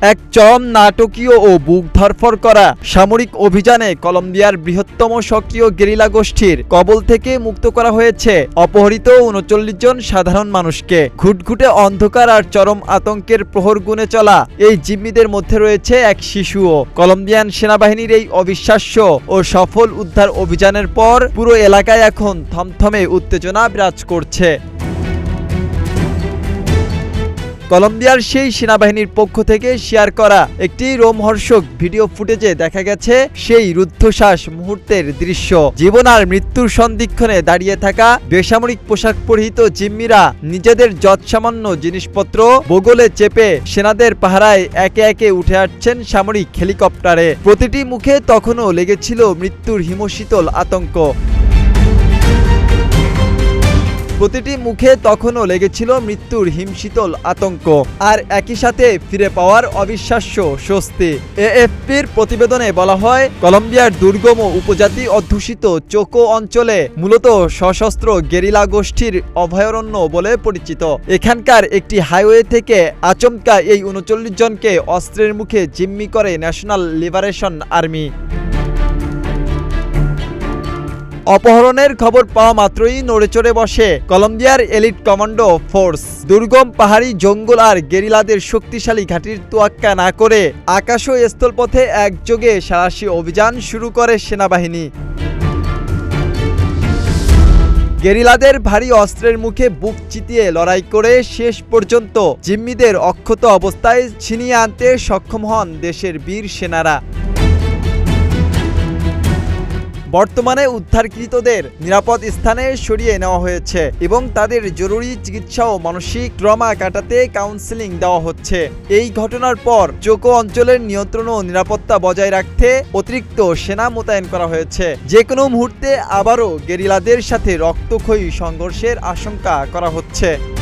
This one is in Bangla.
এক চরম নাটকীয় ও বুক ধড়ফড় করা সামরিক অভিযানে কলম্বিয়ার বৃহত্তম সক্রিয় গেরিলা গোষ্ঠীর কবল থেকে মুক্ত করা হয়েছে অপহৃত ৩৯ জন সাধারণ মানুষকে। ঘুটঘুটে অন্ধকার আর চরম আতঙ্কের প্রহর গুনে চলা এই জিম্মিদের মধ্যে রয়েছে এক শিশুও। কলম্বিয়ান সেনাবাহিনীর এই অবিশ্বাস্য ও সফল উদ্ধার অভিযানের পর পুরো এলাকায় এখন থমথমে উত্তেজনা বিরাজ করছে। কলম্বিয়ার সেই সেনাবাহিনীর পক্ষ থেকে শেয়ার করা একটি রোমহর্ষক ভিডিও ফুটেজে দেখা গেছে সেই রুদ্ধশ্বাস মুহূর্তের দৃশ্য। জীবন আর মৃত্যুর সন্ধিক্ষণে দাঁড়িয়ে থাকা বেসামরিক পোশাক পরিহিত জিম্মিরা নিজেদের যৎসামান্য জিনিসপত্র বগলে চেপে সেনাদের পাহারায় একে একে উঠে আসছেন সামরিক হেলিকপ্টারে। প্রতিটি মুখে তখনও লেগেছিল মৃত্যুর হিমশীতল আতঙ্ক। আর একই সাথে ফিরে পাওয়ার অবিশ্বাস্য স্বস্তি। এএফপির প্রতিবেদনে বলা হয়, কলম্বিয়ার দুর্গম উপজাতি অধ্যুষিত চোকো অঞ্চলে মূলত সশস্ত্র গেরিলা গোষ্ঠীর অভয়ারণ্য বলে পরিচিত। এখানকার একটি হাইওয়ে থেকে আচমকা এই ৩৯ জনকে অস্ত্রের মুখে জিম্মি করে ন্যাশনাল লিবারেশন আর্মি। অপহরণের খবর পাওয়া মাত্রই নড়েচড়ে বসে কলম্বিয়ার এলিট কমান্ডো ফোর্স। দুর্গম পাহাড়ি জঙ্গল আর গেরিলাদের শক্তিশালী ঘাঁটির তোয়াক্কা না করে আকাশ ও স্থলপথে একযোগে সাঁড়াশি অভিযান শুরু করে সেনাবাহিনী। গেরিলাদের ভারী অস্ত্রের মুখে বুক চিতিয়ে লড়াই করে শেষ পর্যন্ত জিম্মিদের অক্ষত অবস্থায় ছিনিয়ে আনতে সক্ষম হন দেশের বীর সেনারা। বর্তমানে উদ্ধারকৃতদের নিরাপদ স্থানে সরিয়ে নেওয়া হয়েছে এবং তাদের জরুরি চিকিৎসা ও মানসিক ট্রমা কাটাতে কাউন্সেলিং দেওয়া হচ্ছে। এই ঘটনার পর চোকো অঞ্চলের নিয়ন্ত্রণ ও নিরাপত্তা বজায় রাখতে অতিরিক্ত সেনা মোতায়েন করা হয়েছে। যে কোনো মুহূর্তে আবারও গেরিলাদের সাথে রক্তক্ষয়ী সংঘর্ষের আশঙ্কা করা হচ্ছে।